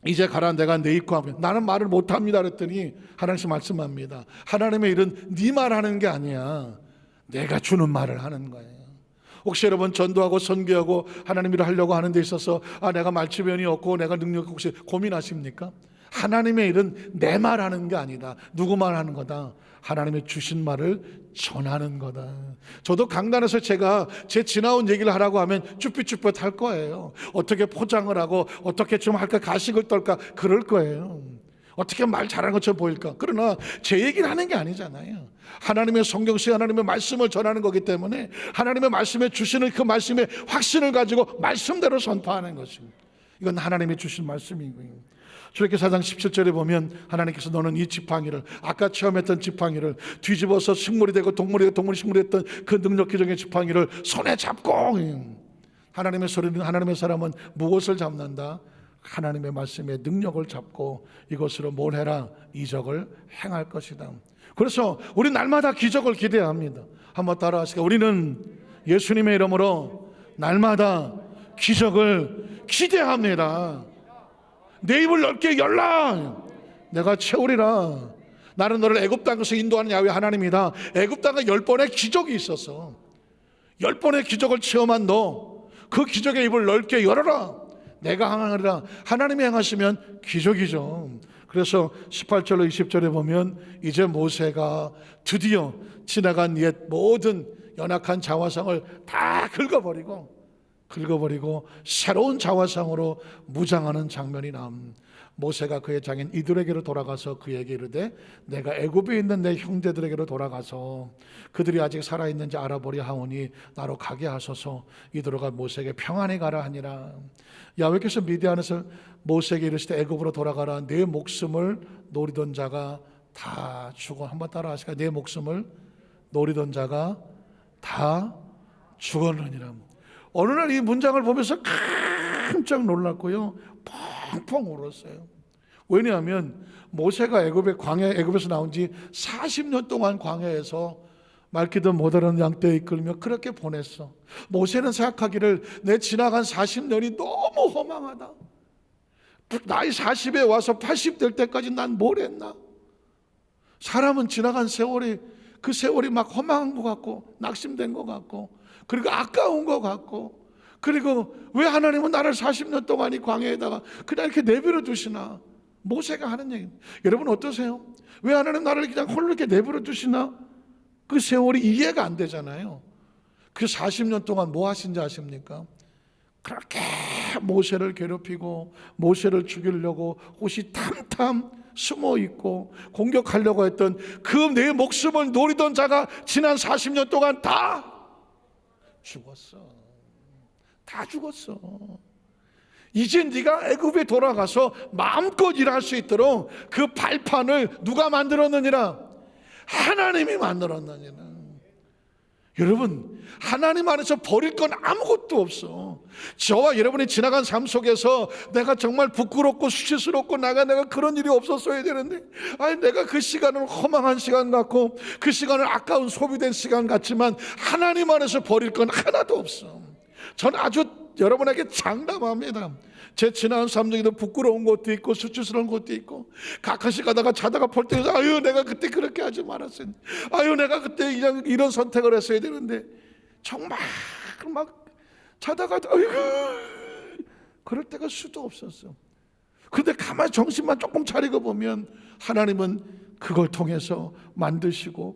이제 가라, 내가 내 입과 하면, 나는 말을 못합니다 그랬더니 하나님께서 말씀합니다. 하나님의 일은 네 말하는 게 아니야, 내가 주는 말을 하는 거예요. 혹시 여러분 전도하고 선교하고 하나님 일을 하려고 하는 데 있어서 내가 말주변이 없고 내가 능력이 혹시 고민하십니까? 하나님의 일은 내 말하는 게 아니다, 누구 말하는 거다? 하나님의 주신 말을 전하는 거다. 저도 강단에서 제가 제 지나온 얘기를 하라고 하면 쭈삣쭈삣 할 거예요. 어떻게 포장을 하고 어떻게 좀 할까, 가식을 떨까 그럴 거예요. 어떻게 말 잘하는 것처럼 보일까? 그러나 제 얘기를 하는 게 아니잖아요. 하나님의 성경시 하나님의 말씀을 전하는 거기 때문에 하나님의 말씀에 주시는 그 말씀의 확신을 가지고 말씀대로 선포하는 것입니다. 이건 하나님이 주신 말씀이고요. 출애굽기 4장 17절에 보면 하나님께서 너는 이 지팡이를, 아까 체험했던 지팡이를 뒤집어서 식물이 되고 동물이 되고 동물이 식물이 됐던 그 능력 기적의 지팡이를 손에 잡고, 하나님의 소리는, 하나님의 사람은 무엇을 잡는다? 하나님의 말씀의 능력을 잡고 이것으로 뭘 해라? 이적을 행할 것이다. 그래서 우리 날마다 기적을 기대합니다. 한번 따라하시죠. 우리는 예수님의 이름으로 날마다 기적을 기대합니다. 내 입을 넓게 열라, 내가 채우리라. 나는 너를 애굽 땅에서 인도하는 야훼 하나님이다. 애굽 땅에 10번의 기적이 있었어. 10번의 기적을 체험한 너, 그 기적의 입을 넓게 열어라. 내가 행하리라. 하나님이 행하시면 기적이죠. 그래서 18절로 20절에 보면 이제 모세가 드디어 지나간 옛 모든 연약한 자화상을 다 긁어버리고 새로운 자화상으로 무장하는 장면이 남. 모세가 그의 장인 이들에게로 돌아가서 그에게 이르되 내가 애굽에 있는 내 형제들에게로 돌아가서 그들이 아직 살아있는지 알아보려 하오니 나로 가게 하소서. 이들어가 모세에게 평안히 가라 하니라. 야훼께서 미디안에서 모세에게 이르시되 애굽으로 돌아가라. 내 목숨을 노리던 자가 다 죽어. 한번 따라 하시까? 내 목숨을 노리던 자가 다 죽었느니라. 어느 날 이 문장을 보면서 깜짝 놀랐고요, 펑펑 울었어요. 왜냐하면 모세가 애굽에서 나온 지 40년 동안 광야에서 말귀도 못 알아듣는 양떼에 이끌며 그렇게 보냈어. 모세는 생각하기를 내 지나간 40년이 너무 허망하다. 나이 40에 와서 80 될 때까지 난 뭘 했나? 사람은 지나간 세월이, 그 세월이 막 허망한 것 같고 낙심된 것 같고 그리고 아까운 것 같고, 그리고 왜 하나님은 나를 40년 동안 이 광야에다가 그냥 이렇게 내버려 두시나? 모세가 하는 얘기입니다. 여러분 어떠세요? 왜 하나님 나를 그냥 홀로 이렇게 내버려 두시나? 그 세월이 이해가 안 되잖아요. 그 40년 동안 뭐 하신지 아십니까? 그렇게 모세를 괴롭히고 모세를 죽이려고 호시탐탐 숨어 있고 공격하려고 했던 그 내 목숨을 노리던 자가 지난 40년 동안 다 죽었어. 다 죽었어. 이제 네가 애굽에 돌아가서 마음껏 일할 수 있도록 그 발판을 누가 만들었느니라? 하나님이 만들었느니라. 여러분, 하나님 안에서 버릴 건 아무것도 없어. 저와 여러분이 지나간 삶 속에서 내가 정말 부끄럽고 수치스럽고 내가 그런 일이 없었어야 되는데, 내가 그 시간을 허망한 시간 같고 그 시간을 아까운 소비된 시간 같지만 하나님 안에서 버릴 건 하나도 없어. 저는 아주 여러분에게 장담합니다. 제 지나간 삶 중에도 부끄러운 것도 있고 수치스러운 것도 있고, 가끔씩 가다가 자다가 볼 때에서 내가 그때 그렇게 하지 말았어야 되는데, 내가 그때 이런 선택을 했어야 되는데, 정말 막 자다가 그럴 때가 수도 없었어. 그런데 가만히 정신만 조금 차리고 보면 하나님은 그걸 통해서 만드셔서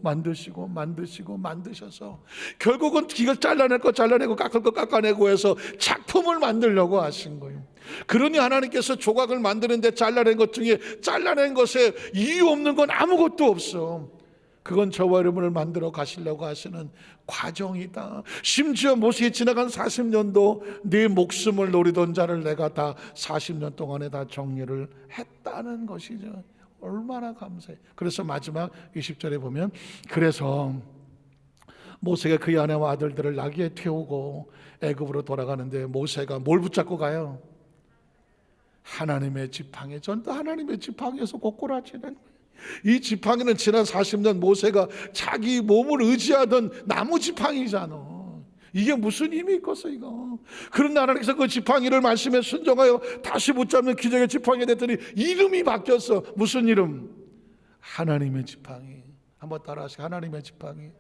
결국은 이걸 잘라내고 깎을 거 깎아내고 해서 작품을 만들려고 하신 거예요. 그러니 하나님께서 조각을 만드는데 잘라낸 것 중에 잘라낸 것에 이유 없는 건 아무것도 없어. 그건 저와 여러분을 만들어 가시려고 하시는 과정이다. 심지어 모세에 지나간 40년도 네 목숨을 노리던 자를 내가 다 40년 동안에 다 정리를 했다는 것이죠. 얼마나 감사해. 그래서 마지막 20절에 보면 그래서 모세가 그의 아내와 아들들을 나귀에 태우고 애굽으로 돌아가는데 모세가 뭘 붙잡고 가요? 하나님의 지팡이, 전도 하나님의 지팡이에서 꼬꾸라지는 거예요. 이 지팡이는 지난 40년 모세가 자기 몸을 의지하던 나무 지팡이잖아. 이게 무슨 힘이 있겠어 이거. 그런데 하나님께서 그 지팡이를 말씀에 순종하여 다시 붙잡는 기적의 지팡이 됐더니 이름이 바뀌었어. 무슨 이름? 하나님의 지팡이. 한번 따라하시고, 하나님의 지팡이,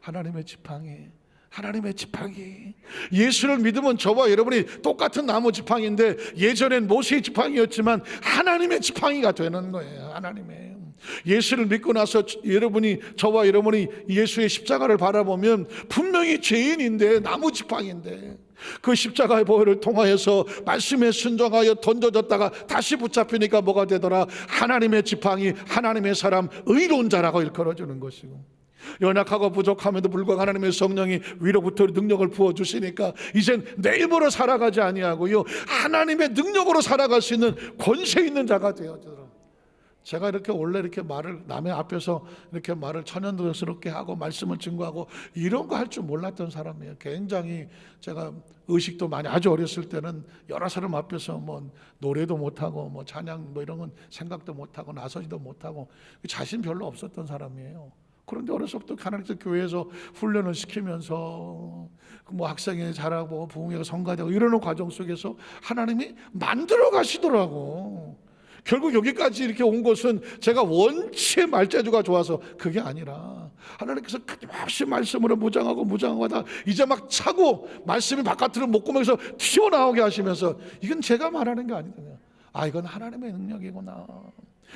하나님의 지팡이, 하나님의 지팡이. 예수를 믿으면 저와 여러분이 똑같은 나무 지팡이인데 예전엔 모세의 지팡이였지만 하나님의 지팡이가 되는 거예요. 하나님의. 예수를 믿고 나서 여러분이, 저와 여러분이 예수의 십자가를 바라보면 분명히 죄인인데, 나무 지팡이인데, 그 십자가의 보혈을 통하여서 말씀에 순종하여 던져졌다가 다시 붙잡히니까 뭐가 되더라? 하나님의 지팡이, 하나님의 사람, 의로운 자라고 일컬어주는 것이고, 연약하고 부족함에도 불구하고 하나님의 성령이 위로부터 능력을 부어주시니까 이젠 내 힘으로 살아가지 아니하고요, 하나님의 능력으로 살아갈 수 있는 권세 있는 자가 되어져라. 제가 이렇게 원래 이렇게 말을 남의 앞에서 이렇게 말을 천연덕스럽게 하고 말씀을 증거하고 이런 거 할 줄 몰랐던 사람이에요. 굉장히 제가 의식도 많이, 아주 어렸을 때는 여러 사람 앞에서 뭐 노래도 못하고 뭐 찬양 뭐 이런 건 생각도 못하고 나서지도 못하고 자신 별로 없었던 사람이에요. 그런데 어렸을 때부터 하나님께서 교회에서 훈련을 시키면서 뭐 학생회 잘하고 부흥회가 성가되고 이러는 과정 속에서 하나님이 만들어 가시더라고. 결국 여기까지 이렇게 온 것은 제가 원체 말재주가 좋아서 그게 아니라 하나님께서 끊임없이 말씀으로 무장하고 하다 이제 막 차고 말씀이 바깥으로 목구멍에서 튀어나오게 하시면서, 이건 제가 말하는 게 아니거든요. 아, 이건 하나님의 능력이구나.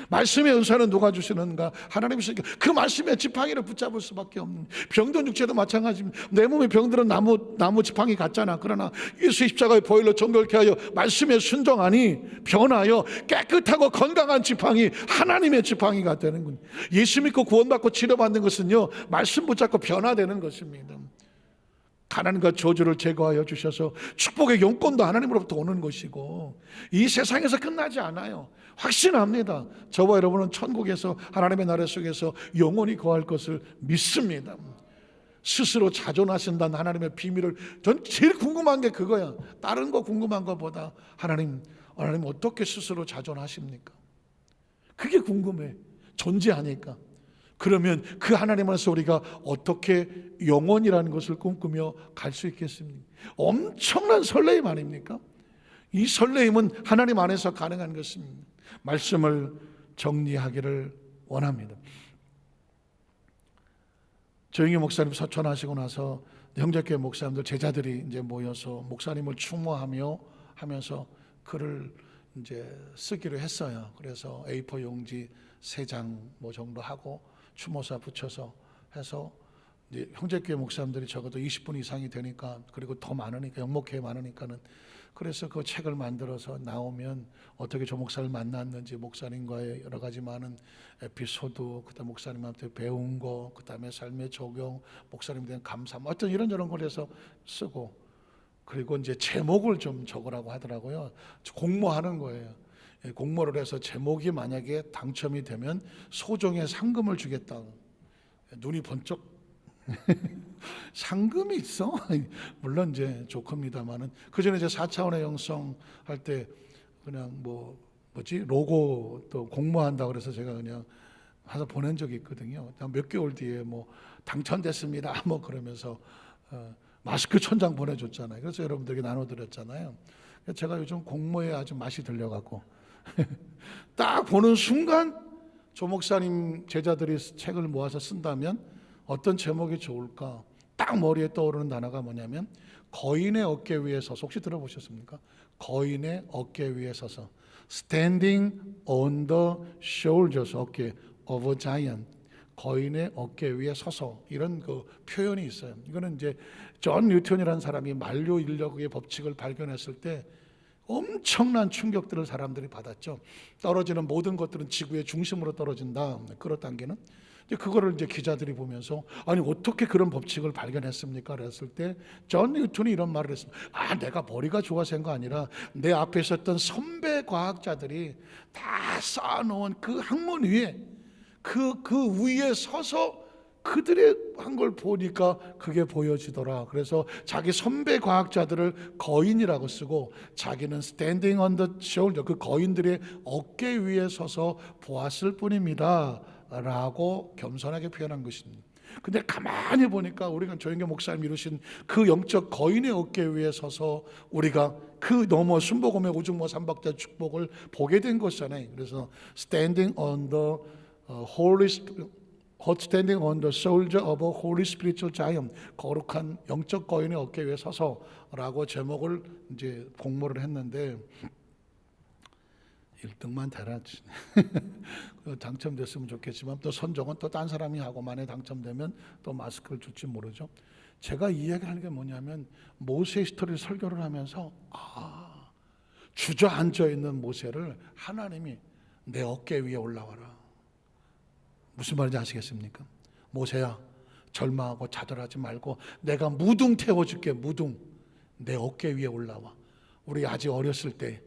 말씀의 은사는 누가 주시는가? 하나님이시니까 그 말씀의 지팡이를 붙잡을 수밖에 없는. 병든 육체도 마찬가지입니다. 내 몸에 병들은 나무 지팡이 같잖아. 그러나 예수의 십자가의 보혈로 정결케 하여 말씀에 순종하니 변하여 깨끗하고 건강한 지팡이, 하나님의 지팡이가 되는군요. 예수 믿고 구원받고 치료받는 것은요, 말씀 붙잡고 변화되는 것입니다. 가난과 저주를 제거하여 주셔서 축복의 용건도 하나님으로부터 오는 것이고, 이 세상에서 끝나지 않아요. 확신합니다. 저와 여러분은 천국에서, 하나님의 나라 속에서 영원히 거할 것을 믿습니다. 스스로 자존하신다는 하나님의 비밀을, 전 제일 궁금한 게 그거야. 다른 거 궁금한 것보다 하나님 어떻게 스스로 자존하십니까? 그게 궁금해. 존재하니까. 그러면 그 하나님 안에서 우리가 어떻게 영원이라는 것을 꿈꾸며 갈 수 있겠습니까? 엄청난 설레임 아닙니까? 이 설레임은 하나님 안에서 가능한 것입니다. 말씀을 정리하기를 원합니다. 조영희 목사님 서천하시고 나서 형제교회 목사님들, 제자들이 이제 모여서 목사님을 추모하며 하면서 글을 이제 쓰기로 했어요. 그래서 A4 용지 3장 뭐 정도 하고 추모사 붙여서 해서 이제 형제교회 목사님들이 적어도 20분 이상이 되니까, 그리고 더 많으니까, 영목회에 많으니까는, 그래서 그 책을 만들어서 나오면 어떻게 조 목사를 만났는지, 목사님과의 여러 가지 많은 에피소드, 그다음 목사님한테 배운 거, 그다음에 삶의 적용, 목사님에 대한 감사, 어떤 이런저런 걸 해서 쓰고, 그리고 이제 제목을 좀 적으라고 하더라고요. 공모하는 거예요. 공모를 해서 제목이 만약에 당첨이 되면 소정의 상금을 주겠다. 눈이 번쩍 상금이 있어? 물론 이제 좋습니다만은, 그 전에 이제 4차원의 영성 할 때 그냥 로고 또 공모한다 그래서 제가 그냥 해서 보낸 적이 있거든요. 몇 개월 뒤에 뭐 당첨됐습니다 뭐 그러면서 마스크 천장 보내줬잖아요. 그래서 여러분들에게 나눠드렸잖아요. 제가 요즘 공모에 아주 맛이 들려갖고 딱 보는 순간 조 목사님 제자들이 책을 모아서 쓴다면 어떤 제목이 좋을까? 딱 머리에 떠오르는 단어가 뭐냐면 거인의 어깨 위에 서서. 혹시 들어보셨습니까? 거인의 어깨 위에 서서. Standing on the shoulders, 어깨 of a giant. 거인의 어깨 위에 서서, 이런 그 표현이 있어요. 이거는 이제 존 뉴턴이라는 사람이 만류 인력의 법칙을 발견했을 때 엄청난 충격들을 사람들이 받았죠. 떨어지는 모든 것들은 지구의 중심으로 떨어진다. 끌어당기는. 그거를 이제 기자들이 보면서, 아니 어떻게 그런 법칙을 발견했습니까? 그랬을 때 존 뉴턴이 이런 말을 했습니다. 아, 내가 머리가 좋아서 한 거 아니라 내 앞에 있었던 선배 과학자들이 다 쌓아놓은 그 학문 위에 그 위에 서서 그들의 한 걸 보니까 그게 보여지더라. 그래서 자기 선배 과학자들을 거인이라고 쓰고 자기는 standing on the shoulder, 그 거인들의 어깨 위에 서서 보았을 뿐입니다 라고 겸손하게 표현한 것입니다. 근데 가만히 보니까 우리가 조영교 목사님이 이루신 그 영적 거인의 어깨 위에 서서 우리가 그 너머 순복음의 오중모 삼박자 축복을 보게 된 것이잖아요. 그래서 standing on the standing on the shoulder of a holy spiritual giant, 거룩한 영적 거인의 어깨 위에 서서라고 제목을 이제 공모를 했는데 1등만 되라지. 당첨됐으면 좋겠지만 또 선정은 또 딴 사람이 하고 만에 당첨되면 또 마스크를 줄지 모르죠. 제가 이 이야기하는 게 뭐냐면 모세 스토리를 설교를 하면서 주저앉아 있는 모세를 하나님이 내 어깨 위에 올라와라. 무슨 말인지 아시겠습니까? 모세야, 절망하고 자들하지 말고 내가 무등 태워줄게. 무등 내 어깨 위에 올라와. 우리 아직 어렸을 때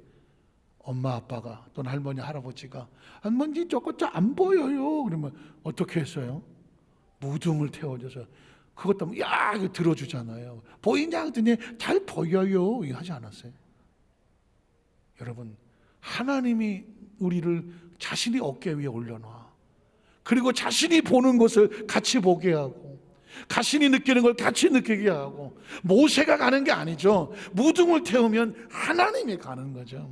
엄마 아빠가 또는 할머니 할아버지가 할머니 저거 안 보여요 그러면 어떻게 했어요? 무등을 태워줘서 그것도 야 이거 들어주잖아요. 보이냐 그랬더니 잘 보여요 이거 하지 않았어요? 여러분, 하나님이 우리를 자신이 어깨 위에 올려놔. 그리고 자신이 보는 것을 같이 보게 하고 자신이 느끼는 걸 같이 느끼게 하고. 모세가 가는 게 아니죠. 무등을 태우면 하나님이 가는 거죠.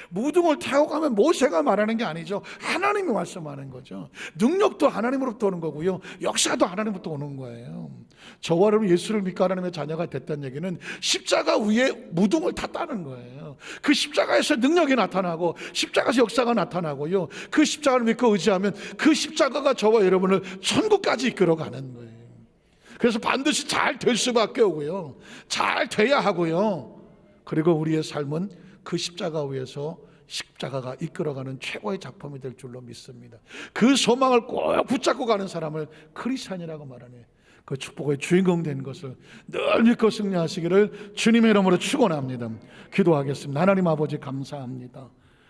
무등을 태우고 가면 모세가 말하는 게 아니죠. 하나님이 말씀하는 거죠. 능력도 하나님으로부터 오는 거고요, 역사도 하나님으로부터 오는 거예요. 저와 여러분 예수를 믿고 하나님의 자녀가 됐다는 얘기는 십자가 위에 무등을 탔다는 거예요. 그 십자가에서 능력이 나타나고 십자가에서 역사가 나타나고요, 그 십자가를 믿고 의지하면 그 십자가가 저와 여러분을 천국까지 이끌어가는 거예요. 그래서 반드시 잘 될 수밖에 없고요, 잘 돼야 하고요, 그리고 우리의 삶은 그 십자가 위에서 십자가가 이끌어가는 최고의 작품이 될 줄로 믿습니다. 그 소망을 꼭 붙잡고 가는 사람을 크리스찬이라고 말하네. 그 축복의 주인공 된 것을 늘 믿고 승리하시기를 주님의 이름으로 축원합니다. 기도하겠습니다. 하나님 아버지 감사합니다.